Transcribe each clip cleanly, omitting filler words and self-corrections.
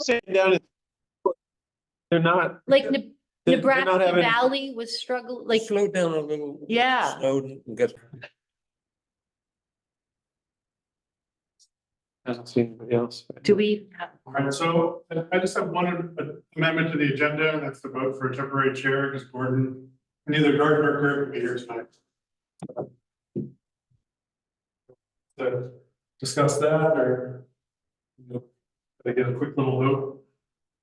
Sitting down, they're not. Like They're Nebraska not having- Valley was struggling, like, Slow down a little. Yeah. Snowden and get. I don't see anybody else. do we have? All right, so I just have one amendment to the agenda, and that's the vote for a temporary chair, because neither Gordon or Kirk will be here tonight. To discuss that, or I get a quick little vote.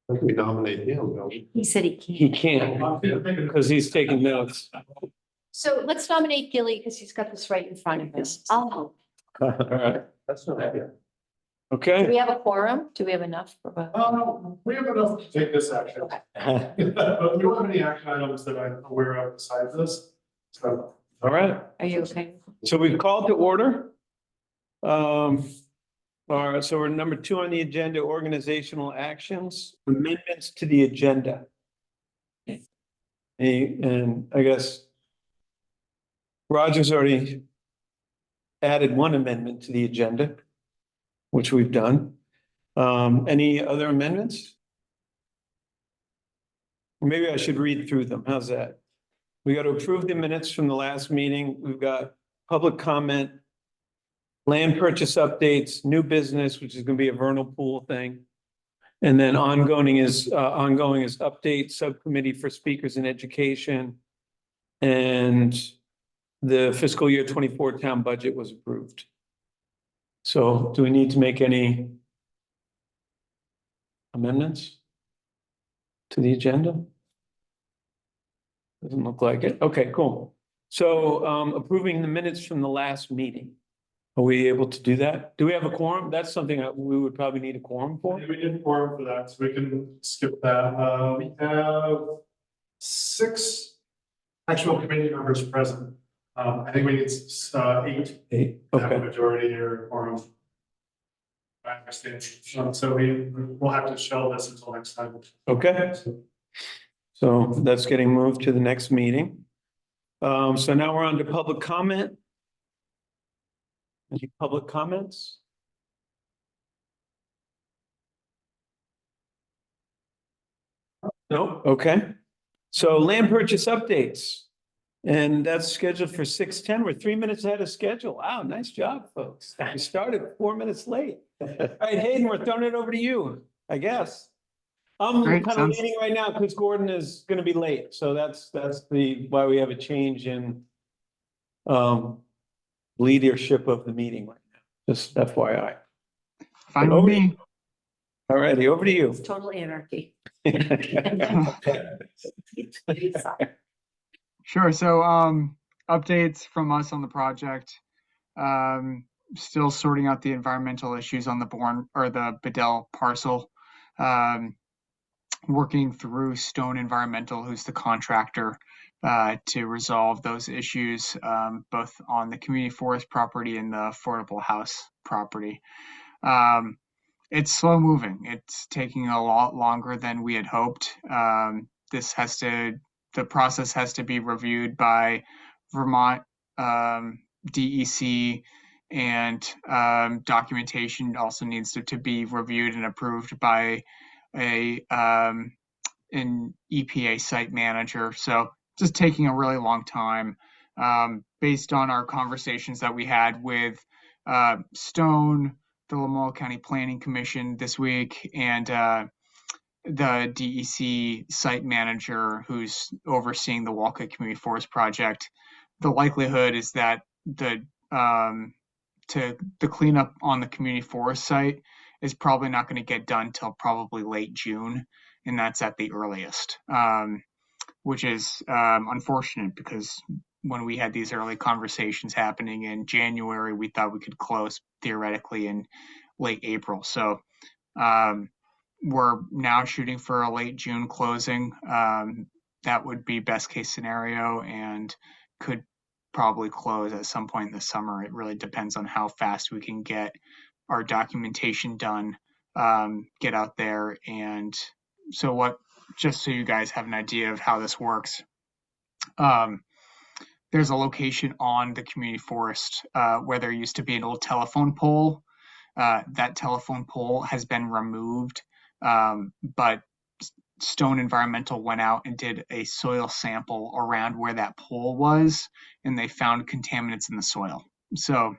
We nominate him, don't we? He said he He can't. can't, because he's taking notes. So let's nominate Gilly because he's got this right in front of him. I'll help. All right, That's not bad. Do okay. we have a quorum? Do we have enough? We have enough to take this action. Okay. But we don't have any action items that I'm aware of besides this, so. All right, Are you okay? so we've called to order. All right, so we're number 2 on the agenda, organizational actions, amendments to the agenda. And I guess Roger's already added one amendment to the agenda, which we've done. Any other amendments? Maybe I should read through them. How's that? We got to approve the minutes from the last meeting. We've got public comment, land purchase updates, new business, which is going to be a vernal pool thing. And then ongoing is update subcommittee for speakers in education. And the fiscal year 24 town budget was approved. So do we need to make any amendments to the agenda? Doesn't look like it. Okay, cool. So approving the minutes from the last meeting. Are we able to do that? Do we have a quorum? That's something that we would probably need a quorum for. We did quorum for that, so we can skip that. We have 6 actual committee members present. I think we need 8. 8, to have a okay. majority or quorum. I understand. So we'll have to shelve this until next time. Okay. So that's getting moved to the next meeting. So now we're on to public comment. Any public comments? No, okay. So land purchase updates. And that's scheduled for 6:10. We're 3 minutes ahead of schedule. Wow, nice job, folks. We started 4 minutes late. All right, Hayden, we're throwing it over to you, I guess. I'm Great, kind of leading right now because Gordon is going to be late. So that's why we have a change in leadership of the meeting right now. Just FYI. Fine Over with to me. All righty, over to you. It's total anarchy. Sure. So updates from us on the project. Still sorting out the environmental issues on the Bourne or the Bedell parcel. Working through Stone Environmental, who's the contractor, to resolve those issues, both on the community forest property and the affordable house property. It's slow moving. It's taking a lot longer than we had hoped. The process has to be reviewed by Vermont DEC, and documentation also needs to be reviewed and approved by an EPA site manager. So just taking a really long time, based on our conversations that we had with Stone, the Lamoille County Planning Commission this week, and the DEC site manager who's overseeing the Wolcott Community Forest Project. The likelihood is that the cleanup on the community forest site is probably not going to get done till probably late June, and that's at the earliest, which is unfortunate because when we had these early conversations happening in January, we thought we could close theoretically in late April. So we're now shooting for a late June closing. That would be best case scenario and could probably close at some point in the summer. It really depends on how fast we can get our documentation done, get out there. And so just so you guys have an idea of how this works, there's a location on the community forest where there used to be an old telephone pole. That telephone pole has been removed But Stone Environmental went out and did a soil sample around where that pole was, and they found contaminants in the soil. So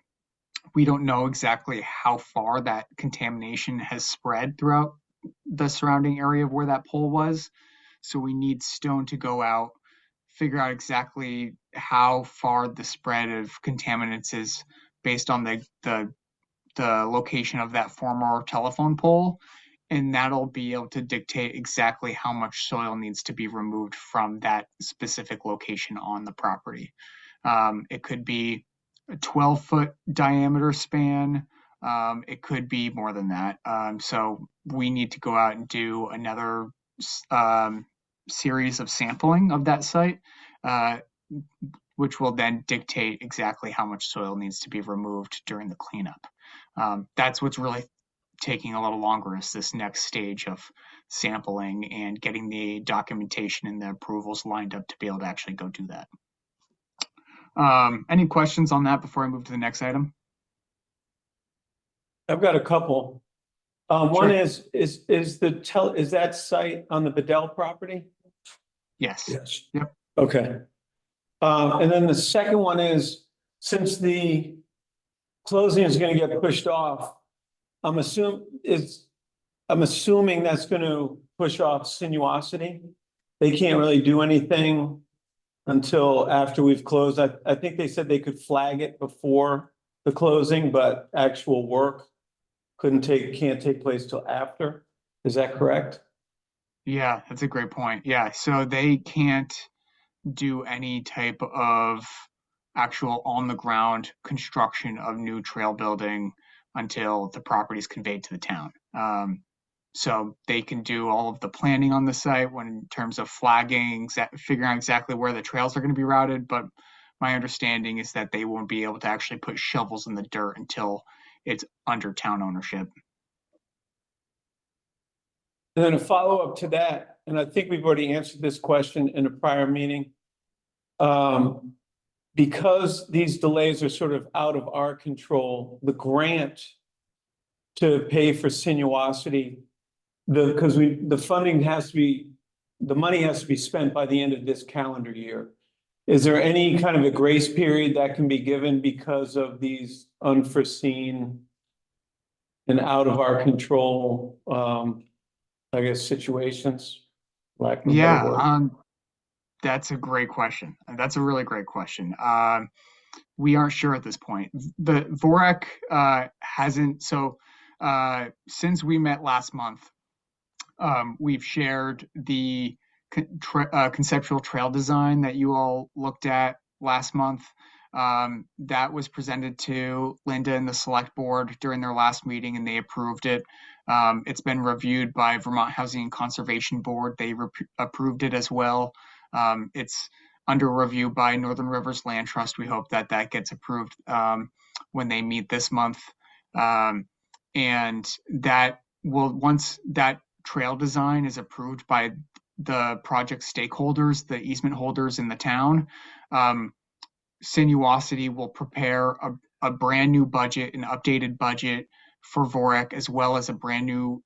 we don't know exactly how far that contamination has spread throughout the surrounding area of where that pole was. So we need Stone to go out, figure out exactly how far the spread of contaminants is based on the location of that former telephone pole, and that'll be able to dictate exactly how much soil needs to be removed from that specific location on the property. It could be a 12-foot diameter span. It could be more than that. So we need to go out and do another series of sampling of that site, which will then dictate exactly how much soil needs to be removed during the cleanup. That's what's really taking a little longer, is this next stage of sampling and getting the documentation and the approvals lined up to be able to actually go do that. Any questions on that before I move to the next item? I've got a couple. One Sure. is that site on the Bedell property? Yes. Yes. Yep. Okay. And then the second one is, since the closing is gonna get pushed off, I'm assuming that's gonna push off Sinuosity. They can't really do anything until after we've closed. I think they said they could flag it before the closing, but actual work can't take place till after. Is that correct? Yeah, that's a great point. Yeah, so they can't do any type of actual on the ground construction of new trail building until the property is conveyed to the town. So they can do all of the planning on the site when in terms of flagging, figuring out exactly where the trails are going to be routed. But my understanding is that they won't be able to actually put shovels in the dirt until it's under town ownership. And then a follow-up to that, and I think we've already answered this question in a prior meeting. Because these delays are sort of out of our control, the grant to pay for Sinuosity, the funding has to be, the money has to be spent by the end of this calendar year. Is there any kind of a grace period that can be given because of these unforeseen and out of our control, I guess, situations? Lack of a better word. Yeah, that's a great question. That's a really great question. We aren't sure at this point. The VORAC hasn't, so since we met last month, we've shared the conceptual trail design that you all looked at last month. That was presented to Linda and the select board during their last meeting, and they approved it. It's been reviewed by Vermont Housing and Conservation Board. They approved it as well. It's under review by Northern Rivers Land Trust. We hope that that gets approved when they meet this month. And that will, once that trail design is approved by the project stakeholders, the easement holders in the town, Sinuosity will prepare a brand new budget, an updated budget for VORAC, as well as a brand new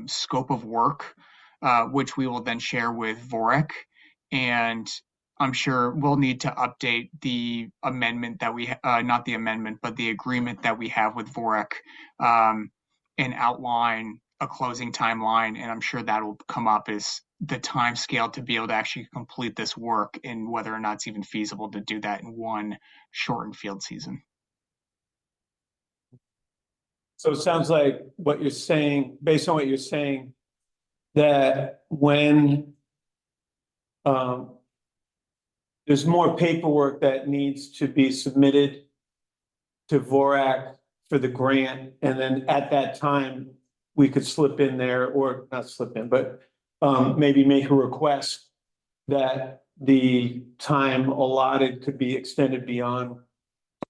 scope of work, which we will then share with VORAC. And I'm sure we'll need to update the amendment that we, not the amendment, but the agreement that we have with VORAC, and outline a closing timeline. And I'm sure that'll come up as the time scale to be able to actually complete this work, and whether or not it's even feasible to do that in one shortened field season. So it sounds like what you're saying, based on what you're saying, that when there's more paperwork that needs to be submitted to VORAC for the grant, and then at that time, we could slip in there, or not slip in, but maybe make a request that the time allotted could be extended beyond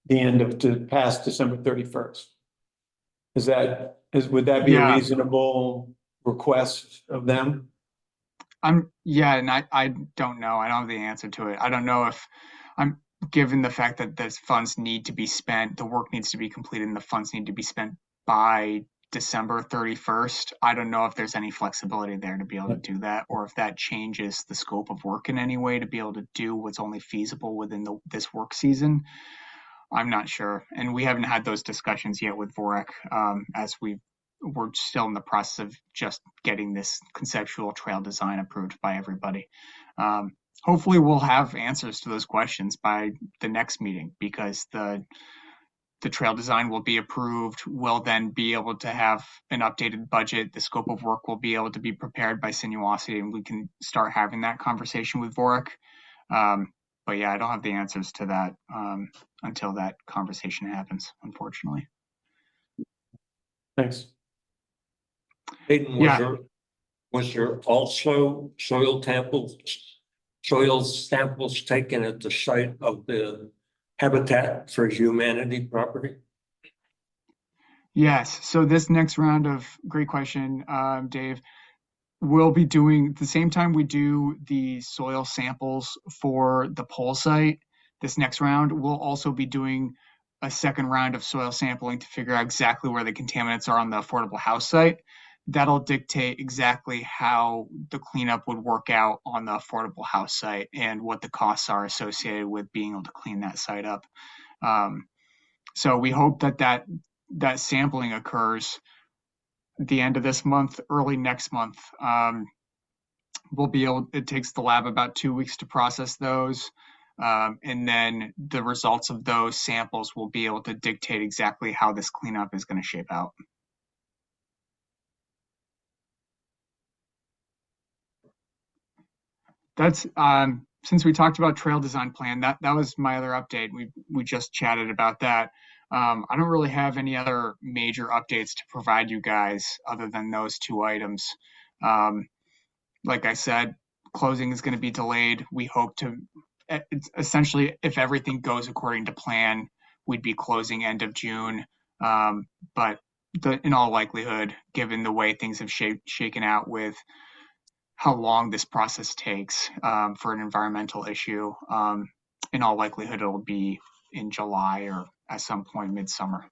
the end of, to past December 31st. Would that be a Yeah. reasonable request of them? Yeah, and I don't know. I don't have the answer to it. I don't know if I'm given the fact that those funds need to be spent, the work needs to be completed, and the funds need to be spent by December 31st. I don't know if there's any flexibility there to be able to do that, or if that changes the scope of work in any way to be able to do what's only feasible within this work season. I'm not sure. And we haven't had those discussions yet with Vorek, as we're still in the process of just getting this conceptual trail design approved by everybody. Hopefully we'll have answers to those questions by the next meeting, because the trail design will be approved. We'll then be able to have an updated budget. The scope of work will be able to be prepared by Sinuosity, and we can start having that conversation with Vorek. But yeah, I don't have the answers to that until that conversation happens, unfortunately. Thanks. Hayden, was there also soil samples taken at the site of the Habitat for Humanity property? Yes. So this next round of, great question, Dave. We'll be doing the same time we do the soil samples for the pole site. This next round, we'll also be doing a second round of soil sampling to figure out exactly where the contaminants are on the affordable house site. That'll dictate exactly how the cleanup would work out on the affordable house site and what the costs are associated with being able to clean that site up. So we hope that sampling occurs the end of this month, early next month. It takes the lab about 2 weeks to process those. And then the results of those samples will be able to dictate exactly how this cleanup is going to shape out. That's, since we talked about trail design plan, that was my other update. We just chatted about that. I don't really have any other major updates to provide you guys other than those 2 items. Like I said, closing is going to be delayed. We hope to, essentially, if everything goes according to plan, we'd be closing end of June. But in all likelihood, given the way things have shaken out with how long this process takes for an environmental issue, in all likelihood, it'll be in July or at some point midsummer.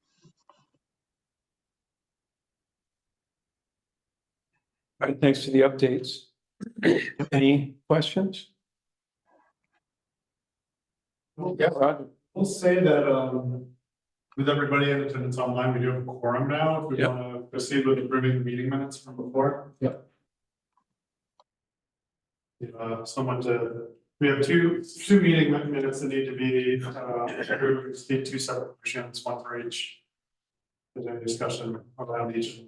All right, thanks for the updates. Any questions? Yeah, Roger. We'll say that, with everybody in attendance online, we do have a quorum now, if we Yep. want to proceed with approving the meeting minutes from before. Yep. We have two meeting minutes that need to be, approved. We just need 2 separate motions, one for each. Is there any discussion around each?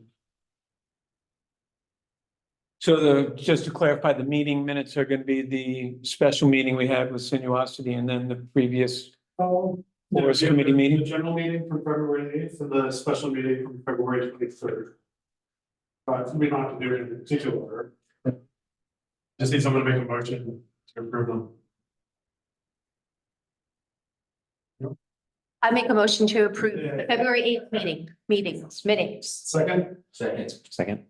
So just to clarify, the meeting minutes are going to be the special meeting we had with Sinuosity and then the previous Forest Committee meeting? The general meeting from February 8th and the special meeting from February 23rd. We don't have to do it in particular order. Just need someone to make a motion to approve them. I make a motion to approve the February 8th meetings. Second.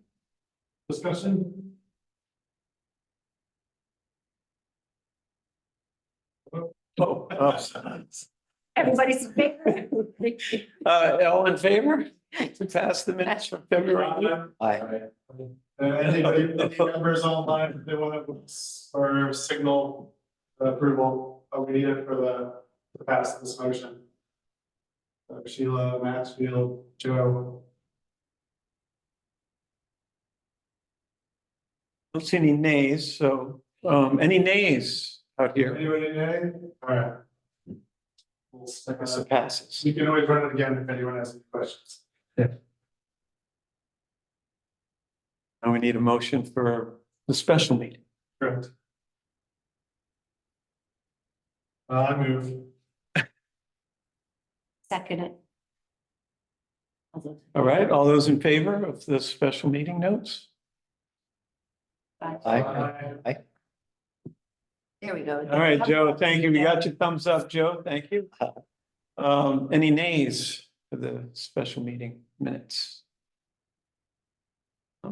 Discussion? Everybody's in favor. All in favor to pass the minutes from February? Any members online, if they want to, or signal approval, we need it to pass this motion. Sheila, Maxfield, Joe. Don't see any nays, so, any nays out here? Anybody nay? All right. I guess it passes. You can always run it again if anyone has any questions. Now we need a motion for the special meeting. Correct. I move. Second it. All right, all those in favor of the special meeting notes? Aye. There we go. All right, Joe, thank you. We got your thumbs up, Joe. Thank you. Any nays for the special meeting minutes?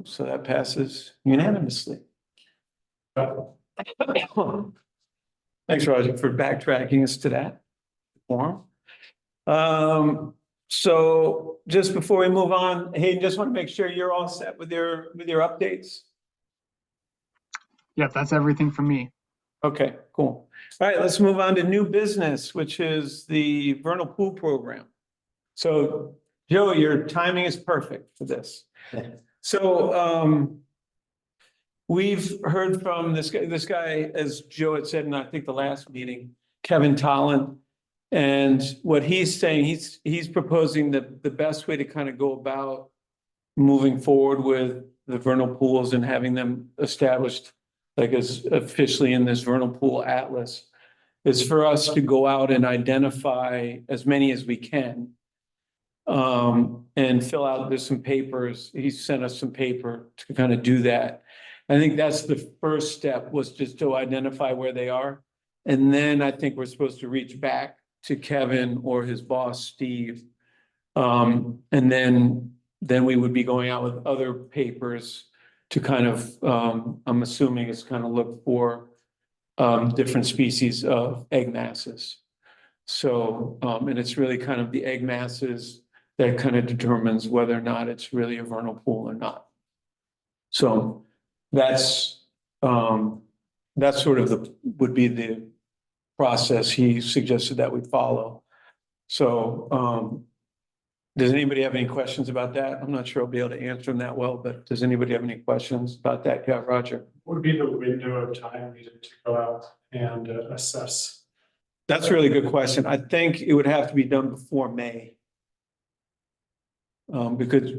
So that passes unanimously. Thanks, Roger, for backtracking us to that form. So just before we move on, Hayden, just want to make sure you're all set with your updates. Yeah, that's everything from me. Okay, cool. All right, let's move on to new business, which is the vernal pool program. So Joe, your timing is perfect for this. So we've heard from this guy, as Joe had said in I think the last meeting, Kevin Tolland. And what he's saying, he's proposing that the best way to kind of go about moving forward with the vernal pools and having them established like as officially in this vernal pool atlas is for us to go out and identify as many as we can. And fill out, there's some papers, he sent us some paper to kind of do that. I think that's the first step, was just to identify where they are. And then I think we're supposed to reach back to Kevin or his boss, Steve. And then we would be going out with other papers to kind of, I'm assuming it's kind of look for different species of egg masses. So, and it's really kind of the egg masses that kind of determines whether or not it's really a vernal pool or not. So that's sort of would be the process he suggested that we follow. So, does anybody have any questions about that? I'm not sure I'll be able to answer them that well, but does anybody have any questions about that? Yeah, Roger. What would be the window of time needed to go out and assess? That's a really good question. I think it would have to be done before May. Because.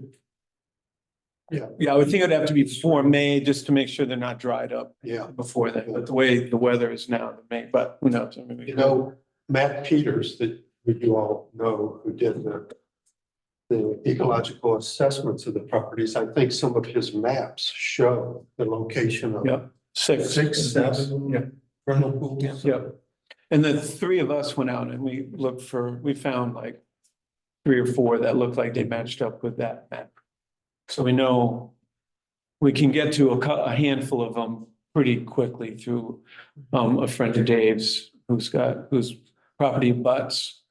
Yeah, I would think it would have to be before May, just to make sure they're not dried up. Yeah. Before that, but the way the weather is now, May, but who knows? I mean, You know, Matt Peters, that you all know, who did the ecological assessments of the properties, I think some of his maps show the location of. Yeah, six. Yeah. 7 vernal pools. Yeah. And the three of us went out and we found like 3 or 4 that looked like they matched up with that map. So we know we can get to a handful of them pretty quickly through a friend of Dave's whose property butts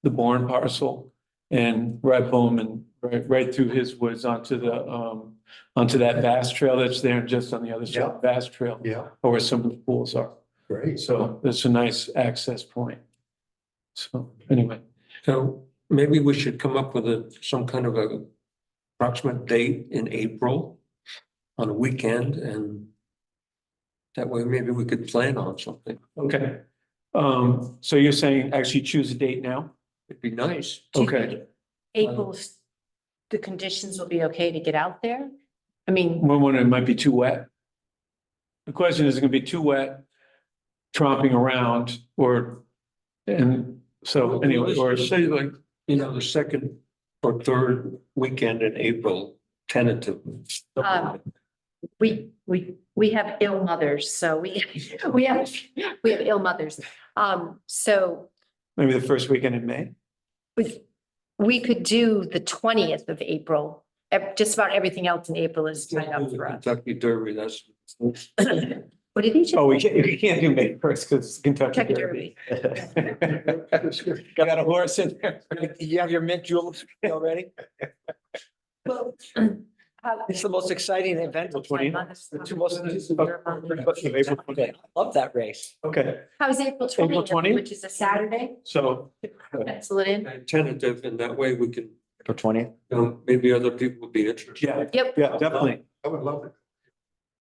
the Bourne parcel, and right home and right through his woods onto that vast trail that's there just on the other side of the vast trail. Yeah, Or where some of the pools are. great. So it's a nice access point. So anyway, So maybe we should come up with some kind of a approximate date in April on a weekend, and that way maybe we could plan on something. okay. So you're saying actually choose a date now? It'd be nice. Do you Okay. think April's, the conditions will be okay to get out there? I mean, One wondering, it might be too wet. The question is, it gonna be too wet, tromping around, and so anyway, or say like, the second or third weekend in April, tentative. we have ill mothers, so we have ill mothers. So maybe the first weekend in May. we could do the 20th of April. Just about everything else in April is tied up for us. Kentucky Derby, that's. What did he say? Oh, we can't do May first because Kentucky Kentucky Derby. Derby. Got a horse in there. You have your mint juleps already? Well, It's the most exciting event. April 20th? The two most. April 20th. Okay, love that race. Okay, How's April April 20th, 20th? which is a Saturday? so, Pencil it in. Tentative, and that way we can, For 20th. maybe other people would be interested. yeah, Yep. yeah, definitely. I would love it.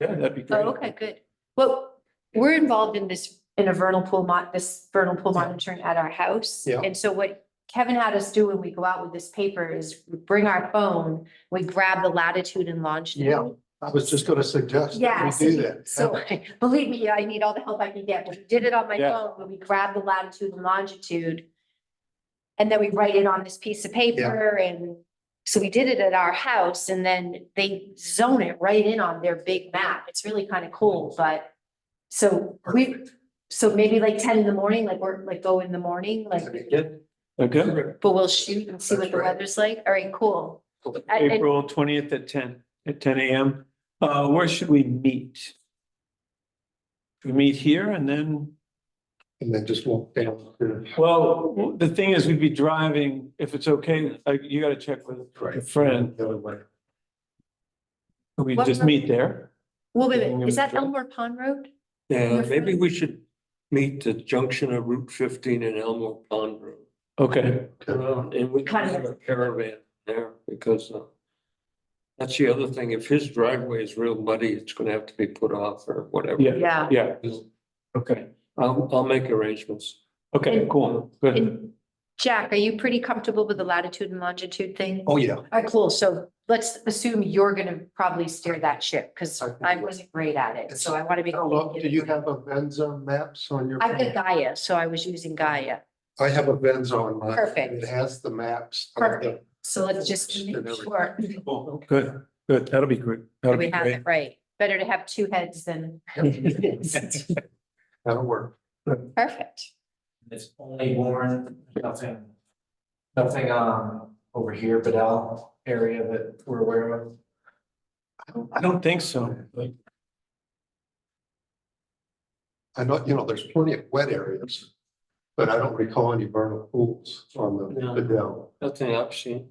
Yeah, that'd be great. Oh, okay, good. Well, we're involved in this, in a vernal pool monitoring at our house. Yeah. And so what Kevin had us do when we go out with this paper is we bring our phone, we grab the latitude and longitude. Yeah, I was just gonna suggest that Yeah, we so, do that. so believe me, I need all the help I can get. We did it on my Yeah. phone, when we grab the latitude and longitude. And then we write it on this piece of paper, and so we did it at our house, and then they zone it right in on their big map. It's really kind of cool, but so maybe like 10 in the morning, like we're like go in the morning, like, Okay, but we'll shoot and see what That's the great. weather's like. All right, cool. And- April 20th at 10 a.m. Where should we meet? We meet here and then and then just walk down. Well, the thing is, we'd be driving, if it's okay, you gotta check with a friend. The other way. We What just road? meet there. Well, wait, a minute, is that Elmore Pond Road? Yeah, Your maybe friend? we should meet the junction of Route 15 and Elmore Pond Road. Okay, And we can have a caravan there because that's the other thing. If his driveway is real muddy, it's gonna have to be put off or whatever. yeah, Yeah. yeah, okay, I'll make arrangements. okay, cool, good. And Jack, are you pretty comfortable with the latitude and longitude thing? Oh, yeah. All right, cool. So let's assume you're gonna probably steer that ship, because I wasn't great at it, so I want to be. Hello, do you have a Venza maps on your? I've phone? got Gaia, so I was using Gaia. I have a Venza on mine. Perfect. It has the maps. of the- Perfect. So let's just make sure Good, good, that'll be good, that'll we be have great. it right. Better to have two heads than. That'll work. Perfect. It's only Warren, nothing, over here, Bedell area that we're aware of. I don't think so. I know, there's plenty of wet areas, but I don't recall any vernal pools on the No. Bedell. Nothing I've seen.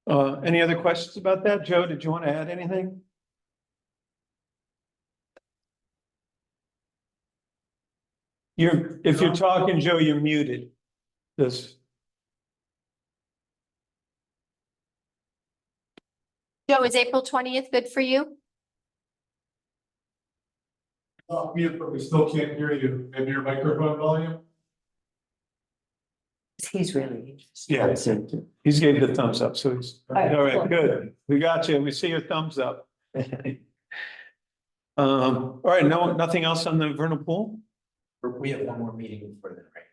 Any other questions about that? Joe, did you want to add anything? If you're talking, Joe, you're muted. This, Joe, is April 20th good for you? Mute, but we still can't hear you. Maybe your microphone volume? He's really. yeah, he's gave the thumbs up, so he's, all cool. right, good. We got you. We see your thumbs up. All right, nothing else on the vernal pool? We have one more meeting before then, right?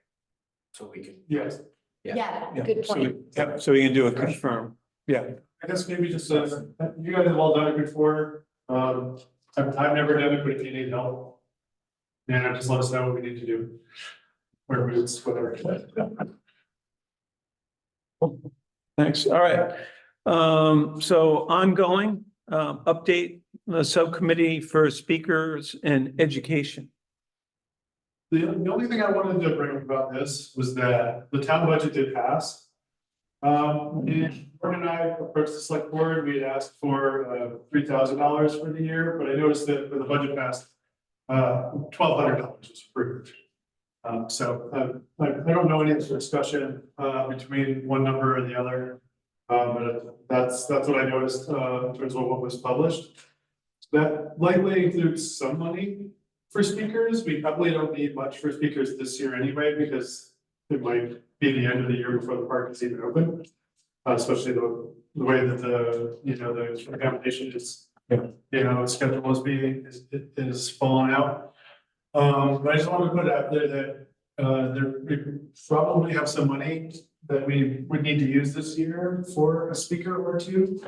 So we can. Yes. Yeah, Yeah, good so point. Yep, so we can do a confirm, yeah. I guess maybe just, you guys have all done it before. I've never done it, but if you need help. Yeah, just let us know what we need to do. Where it's, whatever. Thanks, all right. So ongoing, update the subcommittee for speakers and education. The only thing I wanted to bring up about this was that the town budget did pass. And Gordon and I approached the select board, we had asked for $3,000 for the year, but I noticed that when the budget passed, $1,200 was approved. So I don't know any of the discussion between one number and the other. But that's what I noticed in terms of what was published. That likely includes some money for speakers. We probably don't need much for speakers this year anyway, because it might be the end of the year before the park is even open. Especially the way that the accommodation is, schedule is falling out. But I just want to put out there that we probably have some money that we would need to use this year for a speaker or two.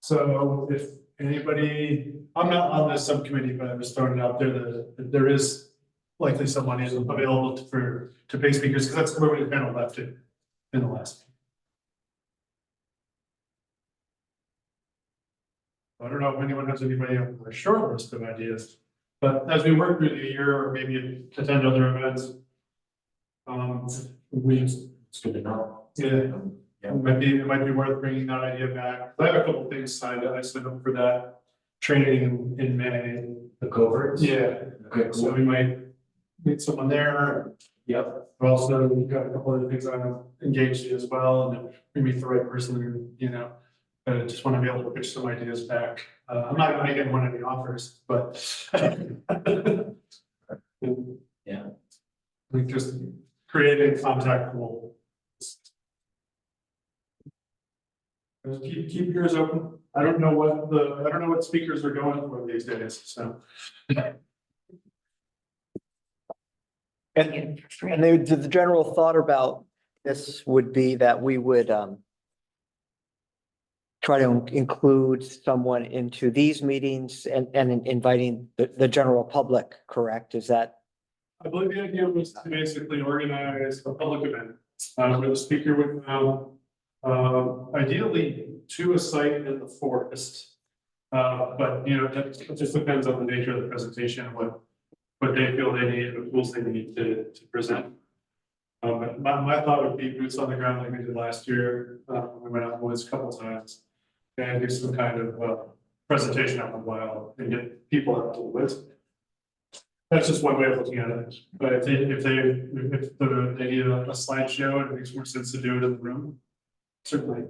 So if anybody, I'm not on this subcommittee, but I was throwing it out there that there is likely some money available to pay speakers, because that's where we kind of left it in the last. I don't know if anyone has anybody on a short list of ideas, but as we work through the year, or maybe attend other events. It's good to know. Yeah, it might be worth bringing that idea back. I have a couple things signed up. I signed up for that training in May. The coverts. Yeah, Okay, so cool. we might meet someone there. Yep. But also, we've got a couple other things I'm engaged in as well, and if we meet the right person, I just want to be able to pitch some ideas back. I'm not gonna make anyone any offers, but. Yeah. We just creating contact pool. Just keep yours open. I don't know what speakers are going for these days, so. And the general thought about this would be that we would try to include someone into these meetings and inviting the general public, correct? Is that? I believe the idea was to basically organize a public event, where the speaker would come, ideally to a site in the forest. But, you know, it just depends on the nature of the presentation, what they feel they need, the tools they need to present. But my thought would be boots on the ground like we did last year. We went out in the woods a couple of times. And do some kind of presentation out in the wild and get people out to the woods. That's just one way of looking at it. But if they need a slideshow and it makes more sense to do it in the room, certainly.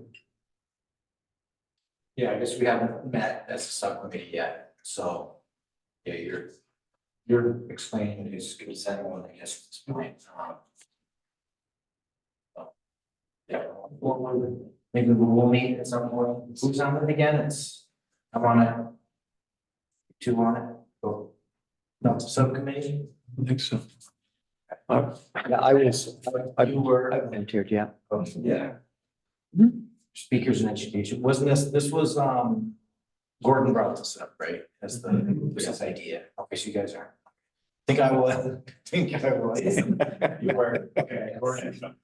Yeah, I guess we haven't met as a subcommittee yet, so. Yeah, you're explaining it as good as anyone, I guess, at this point. Yeah, maybe we'll meet at some point. Who's on it again? I'm on it. Two on it. Oh. No, subcommittee. I think so. Yeah, I was, I You were. I volunteered, yeah. Oh, yeah. Speakers and education, wasn't this was, Gordon brought this up, right? As this idea. Okay, so you guys are. Think I was. You were, okay. Gordon.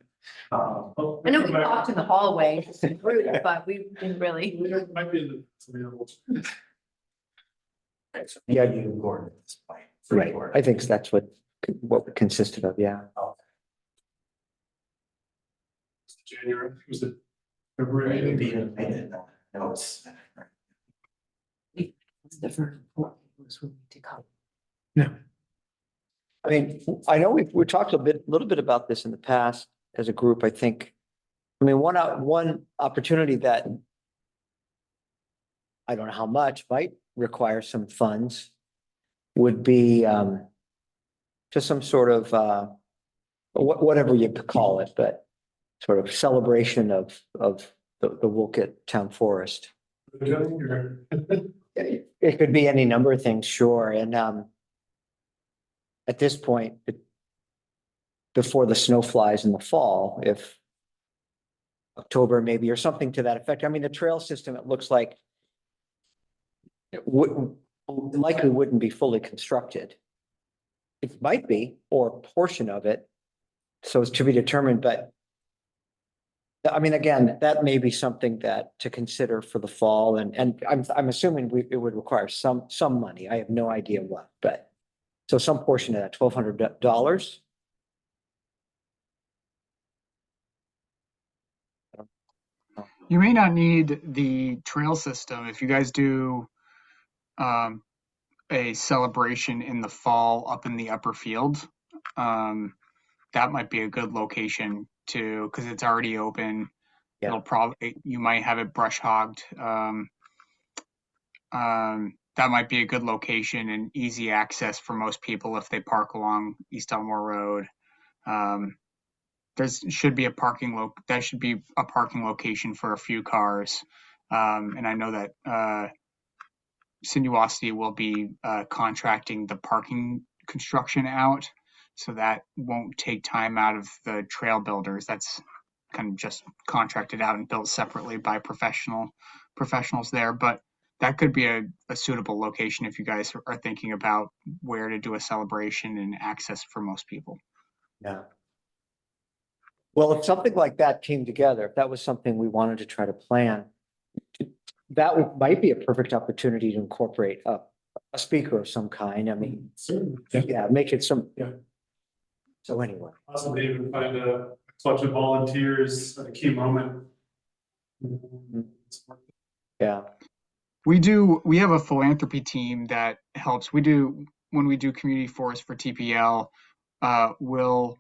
I know we talked in the hallway, just a group, but we didn't really. Might be in the. Okay, so yeah, you Gordon at this point. Right, I think that's what it consisted of, yeah. January, was it Right, February? it'd be in- I didn't know. No, it's. I mean, I know we talked a little bit about this in the past as a group, I think. I mean, one opportunity that I don't know how much might require some funds would be just some sort of whatever you call it, but sort of celebration of the Wolcott Town Forest. It could be any number of things, sure, and at this point, before the snow flies in the fall, if October maybe, or something to that effect. I mean, the trail system, it looks like it likely wouldn't be fully constructed. It might be, or a portion of it, so it's to be determined, but I mean, again, that may be something that to consider for the fall, and I'm assuming it would require some money. I have no idea what, but so some portion of that $1,200. You may not need the trail system if you guys do a celebration in the fall up in the upper field. That might be a good location to, because it's already open. Yeah. It'll probably, you might have it brush hogged. That might be a good location and easy access for most people if they park along East Elmore Road. Should be a parking that should be a parking location for a few cars. And I know that Sinuosity will be contracting the parking construction out, so that won't take time out of the trail builders. That's kind of just contracted out and built separately by professionals there. But that could be a suitable location if you guys are thinking about where to do a celebration and access for most people. Yeah. Well, if something like that came together, if that was something we wanted to try to plan, might be a perfect opportunity to incorporate a speaker of some kind. I mean, yeah, make it some. Yeah. So anyway. Possibly even find a bunch of volunteers at a key moment. Yeah. We have a philanthropy team that helps. When we do community forest for TPL, we'll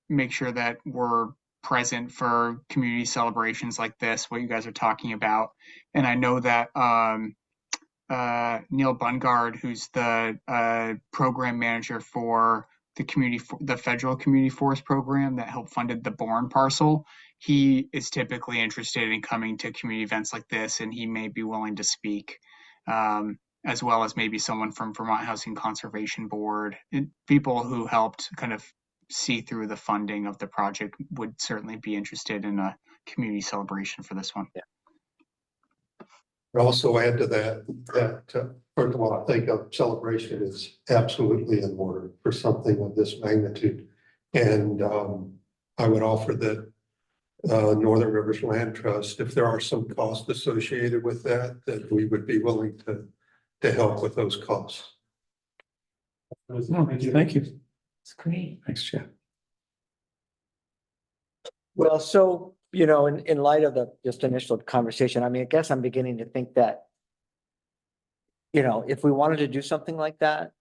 make sure that we're present for community celebrations like this, what you guys are talking about. And I know that Neil Bungard, who's the program manager for the federal community forest program that helped funded the Bourne parcel, he is typically interested in coming to community events like this, and he may be willing to speak, as well as maybe someone from Vermont Housing Conservation Board. And people who helped kind of see through the funding of the project would certainly be interested in a community celebration for this one. Yeah. I'd also add to that, first of all, I think a celebration is absolutely in order for something of this magnitude. And I would offer that Northern Rivers Land Trust, if there are some costs associated with that, that we would be willing to help with those costs. Thank you. It's great. Thanks, Jeff. Well, so, in light of the just initial conversation, I mean, I guess I'm beginning to think that, if we wanted to do something like that,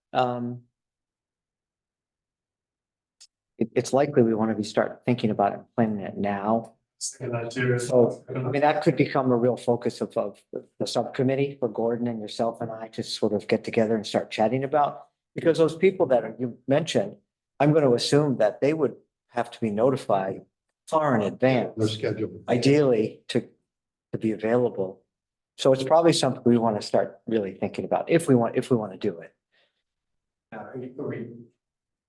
it's likely we want to start thinking about it, planning it now. Thinking that too. So, I mean, that could become a real focus of the subcommittee for Gordon and yourself and I to sort of get together and start chatting about. Because those people that you mentioned, I'm going to assume that they would have to be notified far in Their advance, schedule. ideally to be available. So it's probably something we want to start really thinking about if we want to do it. Are we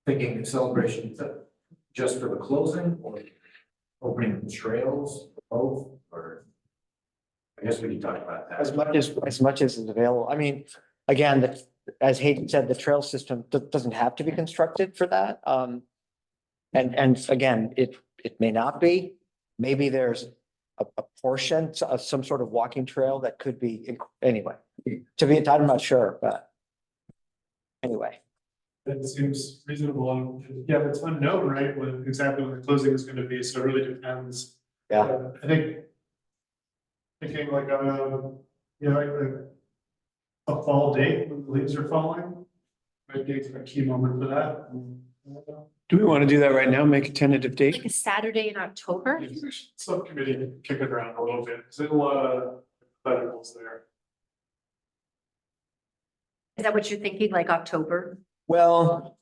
thinking celebration just for the closing or opening the trails, both, or? I guess we can talk about that. As much as is available. I mean, again, as Hayden said, the trail system doesn't have to be constructed for that. And again, it may not be. Maybe there's a portion of some sort of walking trail that could be, anyway, I'm not sure, but anyway. It seems reasonable, and yeah, it's unknown, right, exactly when the closing is gonna be, so it really depends. Yeah. I think. Thinking like, like a fall date when the leaves are falling. Might be a key moment for that. Do we want to do that right now? Make a tentative Like date? a Saturday in October? Subcommittee kick it around a little bit, because there's a lot of variables there. Is that what you're thinking, like October? Well,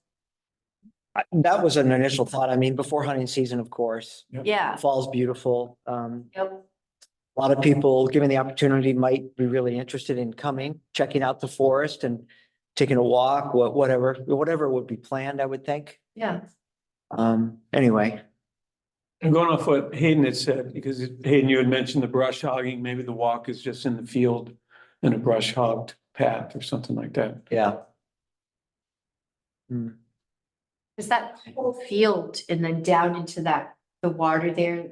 that was an initial thought. I mean, before hunting season, of course. Yeah. Fall's beautiful. Yep. A lot of people, given the opportunity, might be really interested in coming, checking out the forest and taking a walk, whatever would be planned, I would think. Yeah. Anyway, And going off what Hayden had said, because Hayden, you had mentioned the brush hogging, maybe the walk is just in the field in a brush hogged path or something like that. yeah. Is that whole field and then down into the water there,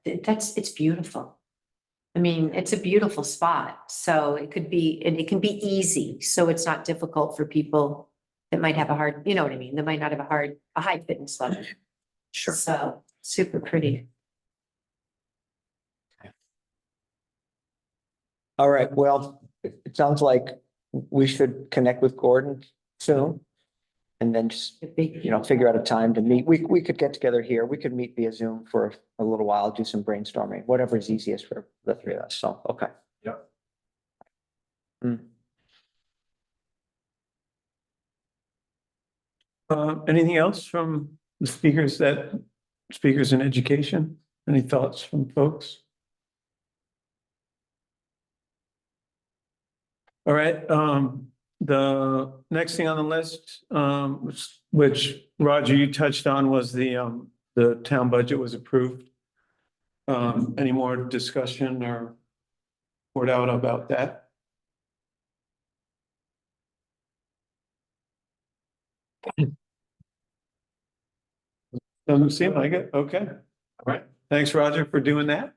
it's beautiful. I mean, it's a beautiful spot, so it could be, and it can be easy, so it's not difficult for people that might have a hard, you know what I mean, that might not have a high fitness level. Sure. So super pretty. All right, well, it sounds like we should connect with Gordon soon. And then just, A big, figure out a time to meet. We could get together here. We could meet via Zoom for a little while, do some brainstorming, whatever is easiest for the three of us. So, okay. Yep. Anything else from the speakers in education? Any thoughts from folks? All right, the next thing on the list, which Roger, you touched on, was the town budget was approved. Any more discussion or word out about that? Doesn't seem like it. Okay. All right. Thanks, Roger, for doing that.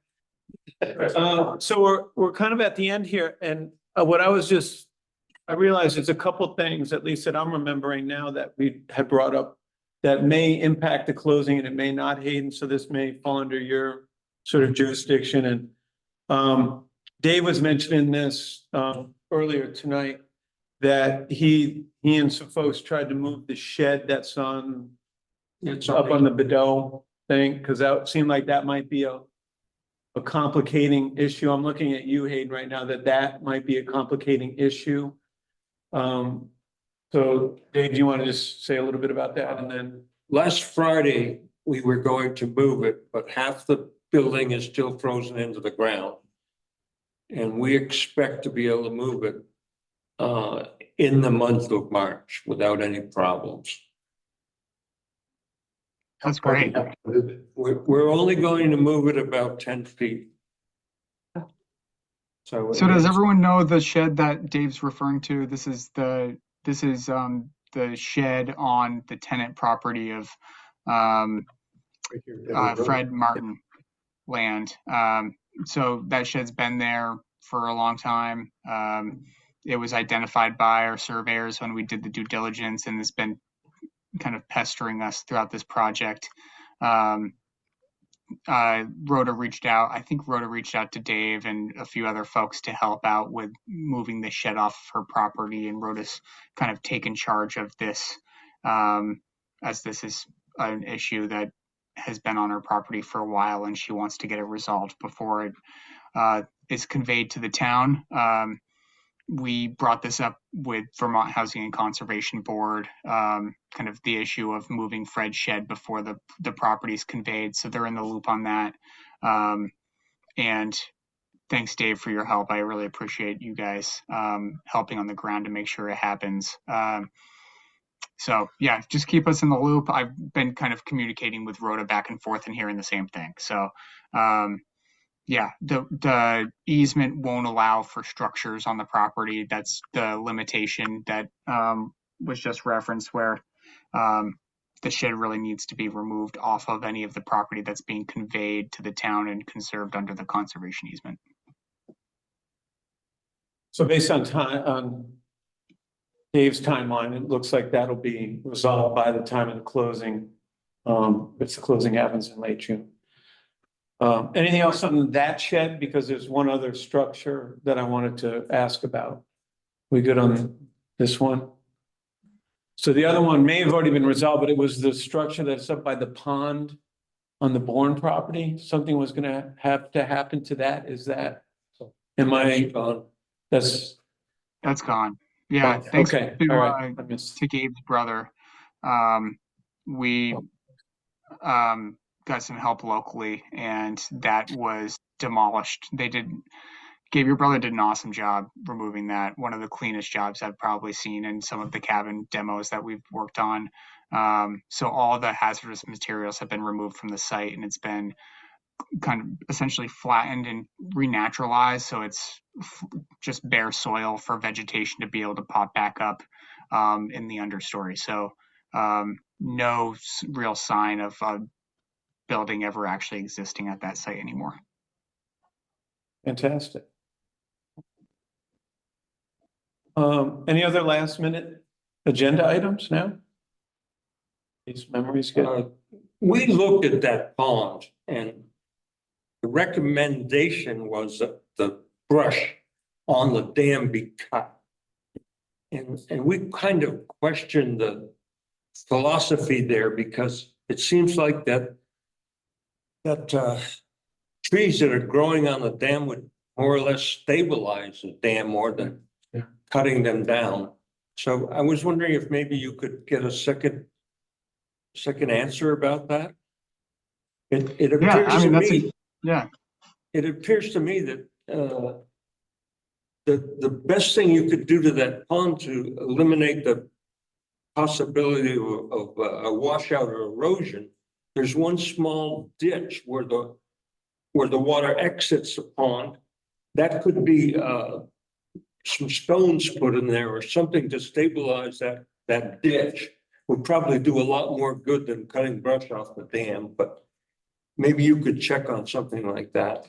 So we're kind of at the end here, and what I realized there's a couple things, at least that I'm remembering now, that we had brought up that may impact the closing and it may not, Hayden, so this may fall under your sort of jurisdiction. And Dave was mentioning this earlier tonight, that he and some folks tried to move the shed that's up on the Bedell thing, because that seemed like that might be a complicating issue. I'm looking at you, Hayden, right now, that might be a complicating issue. So Dave, do you want to just say a little bit about that? And then Last Friday, we were going to move it, but half the building is still frozen into the ground. And we expect to be able to move it in the month of March without any problems. That's great. We're only going to move it about 10 feet. So Does everyone know the shed that Dave's referring to? This is the shed on the tenant property of Fred Martin. land. So that shed's been there for a long time. It was identified by our surveyors when we did the due diligence, and it's been kind of pestering us throughout this project. Rhoda reached out. I think Rhoda reached out to Dave and a few other folks to help out with moving the shed off her property, and Rhoda's kind of taken charge of this, as this is an issue that has been on her property for a while, and she wants to get it resolved before it is conveyed to the town. We brought this up with Vermont Housing and Conservation Board, kind of the issue of moving Fred's shed before the property is conveyed. So they're in the loop on that. And thanks, Dave, for your help. I really appreciate you guys helping on the ground to make sure it happens. So yeah, just keep us in the loop. I've been kind of communicating with Rhoda back and forth and hearing the same thing. So yeah, the easement won't allow for structures on the property. That's the limitation that was just referenced, where the shed really needs to be removed off of any of the property that's being conveyed to the town and conserved under the conservation easement. So based on time, on Dave's timeline, it looks like that'll be resolved by the time of the closing. If the closing happens in late June. Anything else on that shed? Because there's one other structure that I wanted to ask about. We good on this one? So the other one may have already been resolved, but it was the structure that's up by the pond on the Bourne property. Something was gonna have to happen to that. Is that, am I, that's gone. Yeah, thanks okay. to, All right. I missed. to Gabe's brother. We got some help locally, and that was demolished. Gabe, your brother did an awesome job removing that. One of the cleanest jobs I've probably seen in some of the cabin demos that we've worked on. So all the hazardous materials have been removed from the site, and it's been kind of essentially flattened and renaturalized. So it's just bare soil for vegetation to be able to pop back up in the understory. So no real sign of building ever actually existing at that site anymore. Fantastic. Any other last minute agenda items now? These memories get. We looked at that pond, and the recommendation was that the brush on the dam be cut. And we kind of questioned the philosophy there, because it seems like that trees that are growing on the dam would more or less stabilize the dam more than cutting them down. So I was wondering if maybe you could get a second answer about that. It appears to me. It appears to me that the best thing you could do to that pond to eliminate the possibility of a washout or erosion, there's one small ditch where the water exits the pond. That could be some stones put in there or something to stabilize that ditch. Would probably do a lot more good than cutting brush off the dam, but maybe you could check on something like that.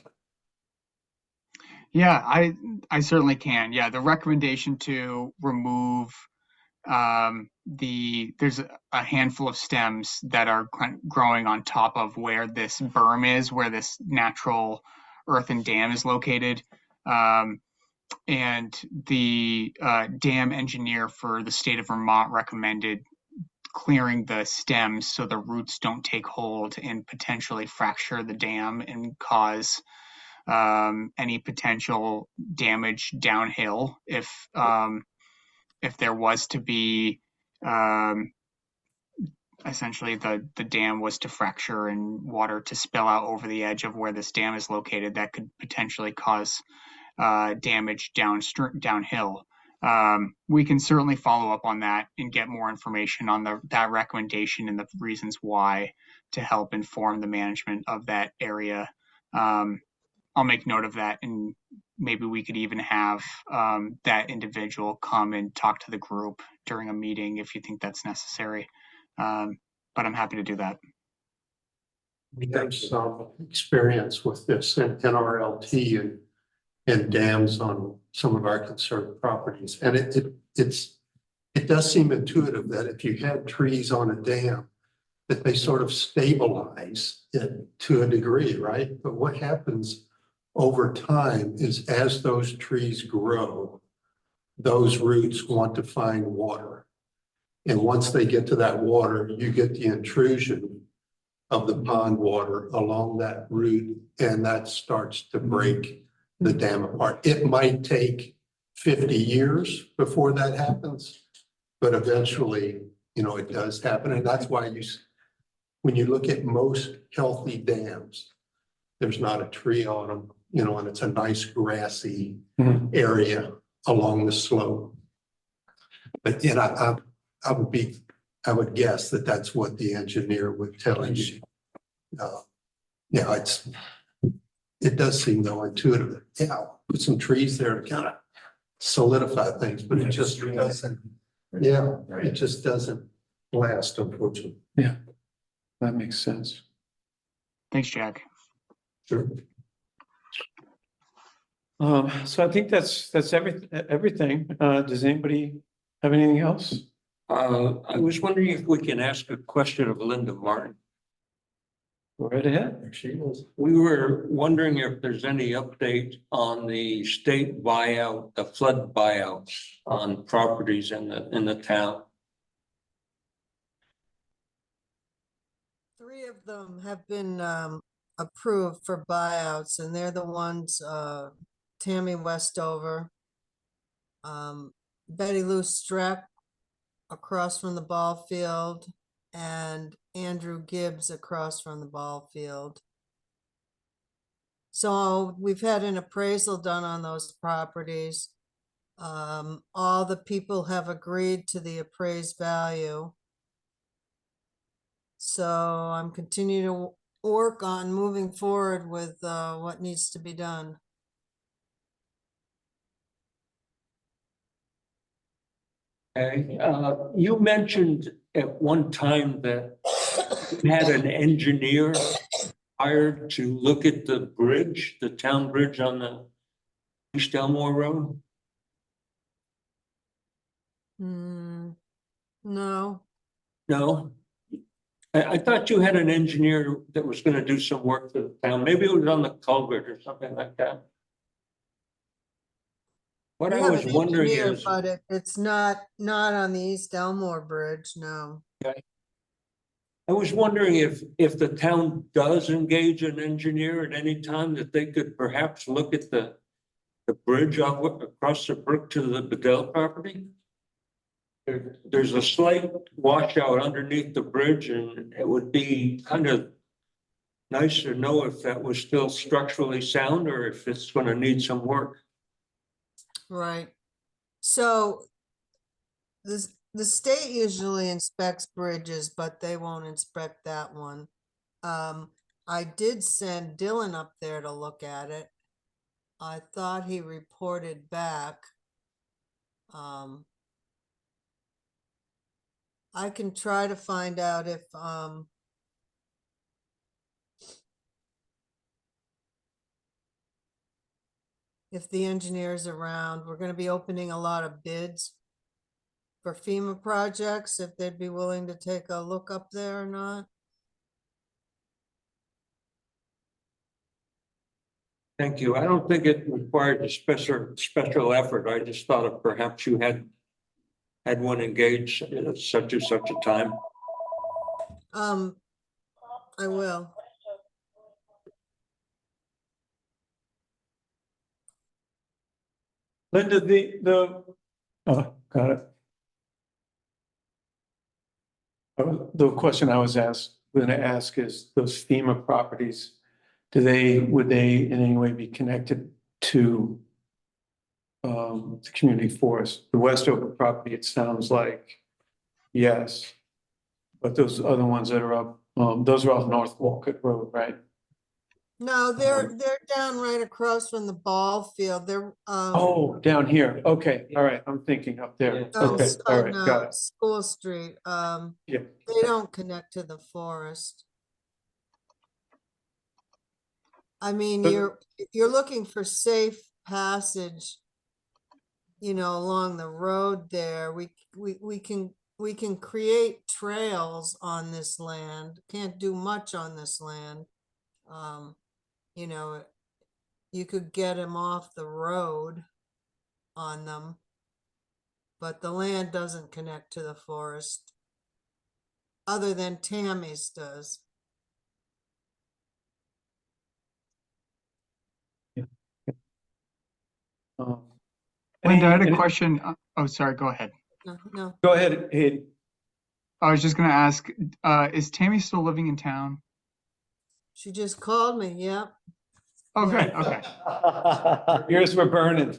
Yeah, I certainly can. Yeah, the recommendation to remove there's a handful of stems that are growing on top of where this berm is, where this natural earthen dam is located. And the dam engineer for the state of Vermont recommended clearing the stems so the roots don't take hold and potentially fracture the dam and cause any potential damage downhill if there was to be essentially the dam was to fracture and water to spill out over the edge of where this dam is located. That could potentially cause damage downhill. We can certainly follow up on that and get more information on that recommendation and the reasons why to help inform the management of that area. I'll make note of that, and maybe we could even have that individual come and talk to the group during a meeting if you think that's necessary. But I'm happy to do that. we have some experience with this in NRLT and dams on some of our conserved properties. And it does seem intuitive that if you have trees on a dam, that they sort of stabilize it to a degree, right? But what happens over time is as those trees grow, those roots want to find water. And once they get to that water, you get the intrusion of the pond water along that root, and that starts to break the dam apart. It might take 50 years before that happens, but eventually, it does happen. And that's why when you look at most healthy dams, there's not a tree on them, and it's a nice grassy area along the slope. But, I would guess that that's what the engineer would tell you. It does seem though intuitive. Yeah, put some trees there to kind of solidify things, but it just doesn't. Yeah, it just doesn't last, unfortunately. Yeah, that makes sense. Thanks, Jack. Sure. So I think that's everything. Does anybody have anything else? I was wondering if we can ask a question of Linda Martin. Go right ahead. We were wondering if there's any update on the state buyout, the flood buyouts on properties in the town. 3 of them have been approved for buyouts, and they're the ones Tammy Westover, Betty Lou Streck across from the ball field, and Andrew Gibbs across from the ball field. So we've had an appraisal done on those properties. All the people have agreed to the appraised value. So I'm continuing to work on moving forward with what needs to be done. Okay, you mentioned at one time that you had an engineer hired to look at the bridge, the town bridge on the East Elmore Road. No, No, I thought you had an engineer that was going to do some work for the town. Maybe it was on the culvert or something like that. What we I have was an wondering engineer, is, but it's not on the East Elmore Bridge, no. I was wondering if the town does engage an engineer at any time, that they could perhaps look at the bridge across the brook to the Bedell property. There's a slight washout underneath the bridge, and it would be kind of nice to know if that was still structurally sound or if it's going to need some work. Right. So the state usually inspects bridges, but they won't inspect that one. I did send Dylan up there to look at it. I thought he reported back. I can try to find out if the engineer's around. We're going to be opening a lot of bids for FEMA projects, if they'd be willing to take a look up there or not. Thank you. I don't think it required a special effort. I just thought of perhaps you had one engaged at such and such a time. I will. Linda, oh, got it. The question I was going to ask is those FEMA properties, would they in any way be connected to the community forest? The Westover property, it sounds like, yes. But those other ones that are up, those are off North Wolcott Road, right? No, they're down right across from the ball field. They're Oh, down here. Okay, all right. I'm thinking up there. Okay, all right, got it. School Street. Yeah. They don't connect to the forest. I mean, But- you're looking for safe passage, along the road there. We can create trails on this land. Can't do much on this land. You know, you could get them off the road on them, but the land doesn't connect to the forest, other than Tammy's does. um, Linda, I had a any- question. Oh, sorry, go ahead. No, Go ahead, Hayden. I was just gonna ask, is Tammy still living in town? she just called me, yep. Oh, Yeah. good, okay. Yours were burning.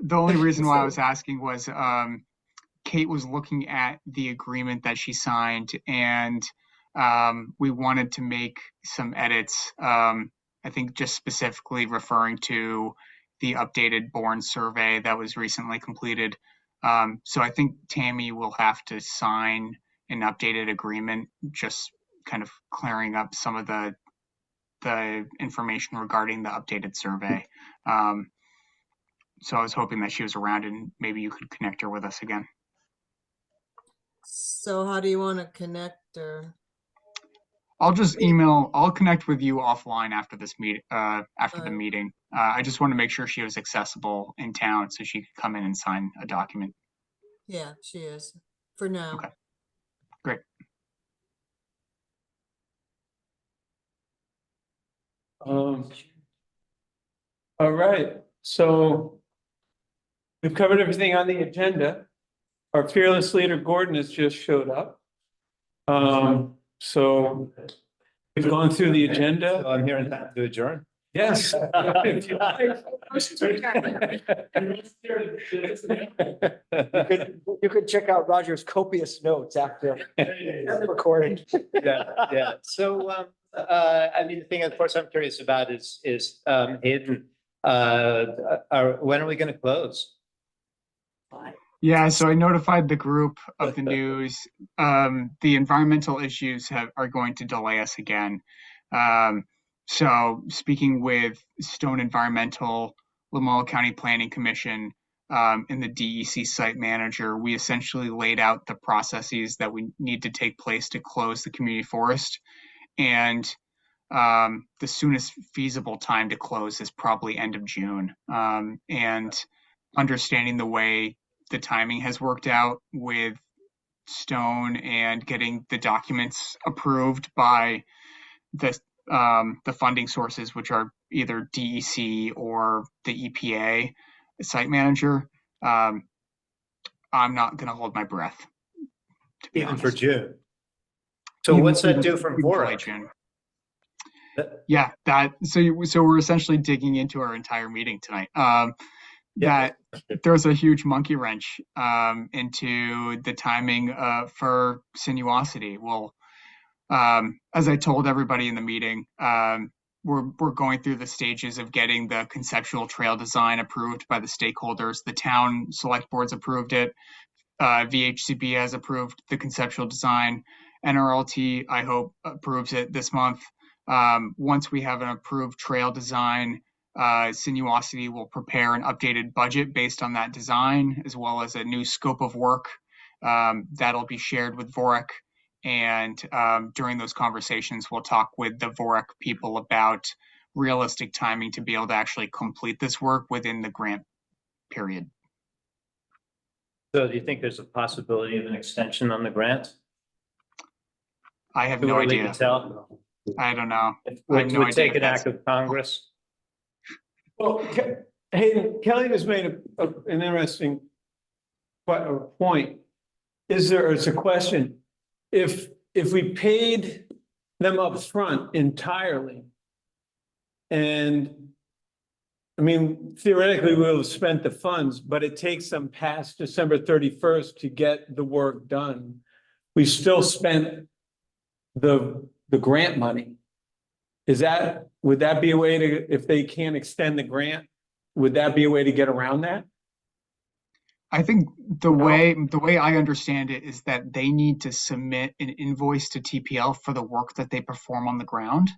The only reason why I was asking was, Kate was looking at the agreement that she signed and, we wanted to make some edits. I think just specifically referring to the updated Bourne survey that was recently completed. So I think Tammy will have to sign an updated agreement, just kind of clearing up some of the information regarding the updated survey. So I was hoping that she was around and maybe you could connect her with us again. So how do you want to connect her? I'll connect with you offline after this after the Alright. meeting. I just want to make sure she was accessible in town so she could come in and sign a document. Yeah, she is, for now. Okay. Great. All right, so we've covered everything on the agenda. Our fearless leader Gordon has just showed up. So we've gone through the agenda. I'm hearing that to adjourn. Yes. If you like. You could check out Roger's copious notes after the recording. Yeah. So, I mean, the thing, of course, I'm curious about is Hayden, when are we gonna close? Yeah, so I notified the group of the news. The environmental issues are going to delay us again. So speaking with Stone Environmental, Lamoille County Planning Commission, and the DEC site manager, we essentially laid out the processes that we need to take place to close the community forest. And the soonest feasible time to close is probably end of June. And understanding the way the timing has worked out with Stone and getting the documents approved by the funding sources, which are either DEC or the EPA site manager. I'm not going to hold my breath. To be Even for honest. June. So Even- what's that even- do from even for Vorek? late June. Yeah, so we're essentially digging into our entire meeting tonight. That there's a huge monkey wrench into the timing for sinuosity. Well, as I told everybody in the meeting, we're going through the stages of getting the conceptual trail design approved by the stakeholders. The town select boards approved it. VHCB has approved the conceptual design. NRLT, I hope, approves it this month. Once we have an approved trail design, Sinuosity will prepare an updated budget based on that design, as well as a new scope of work that'll be shared with Vorek. And during those conversations, we'll talk with the Vorek people about realistic timing to be able to actually complete this work within the grant period. So do you think there's a possibility of an extension on the grant? I have Too no early to idea. tell. I don't know. I have Would no idea take if an that's- act of Congress? Well, Hayden, Kelly has made an interesting point. It's a question, if we paid them up front entirely, and I mean, theoretically, we'll have spent the funds, but it takes them past December 31st to get the work done. We still spent the grant money. Would that be a way to, if they can't extend the grant, would that be a way to get around that? I think the way I understand it is that they need to submit an invoice to TPL for the work that they perform on the ground.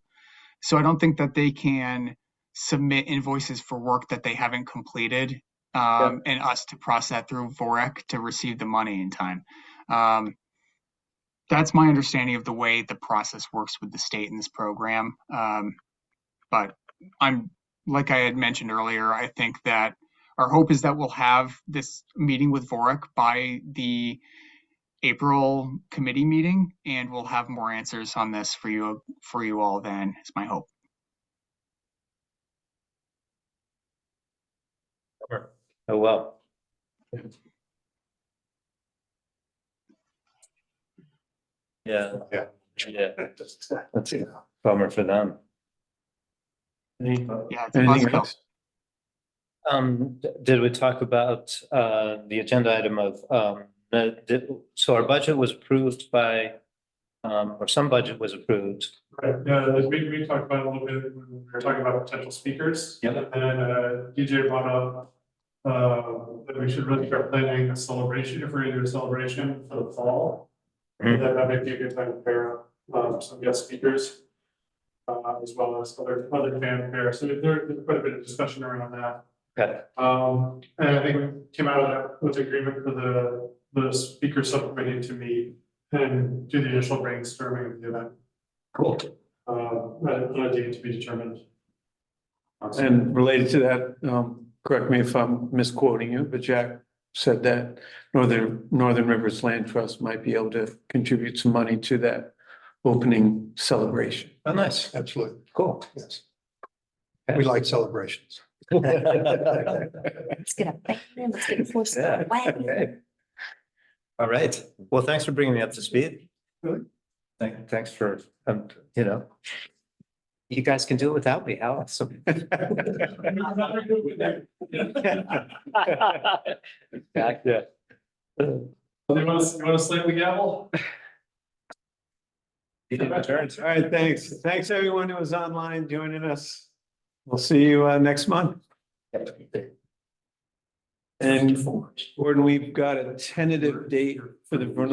So I don't think that they can submit invoices for work that they haven't completed, and us to process that through VOREC to receive the money in time. That's my understanding of the way the process works with the state in this program. But like I had mentioned earlier, I think that our hope is that we'll have this meeting with VOREC by the April committee meeting, and we'll have more answers on this for you all then, is my hope. Oh, well. Yeah. Yeah. Yeah. That's a bummer for them. Yeah, it's a Anything buzzkill. else? Did we talk about the agenda item of so our budget was approved by or some budget was approved. Right, yeah, we talked about it a little bit when we were talking about potential speakers. Yep. And DJ brought up that we should really start planning a celebration, if we're gonna do a celebration for the fall. Mhm. That might be a good time to pair up some guest speakers. As well as other fanfare, so there's quite a bit of discussion around that. Okay. And I think we came out of that with agreement for the speaker subcommittee to meet and do the initial brainstorming of the event. Cool. On a date to be determined. And related to that, correct me if I'm misquoting you, but Jack said that Northern Rivers Land Trust might be able to contribute some money to that opening celebration. Oh, nice. Absolutely. Cool. Yes. We like celebrations. Let's get a band, let's get a horse. Yeah. wagon. Okay. All right. Well, thanks for bringing me up to speed. Thanks for, you guys can do it without me. How awesome. Yeah. You wanna slam the gavel? All right, thanks. Thanks, everyone who was online joining us. We'll see you next month. And Gordon, we've got a tentative date for the vernal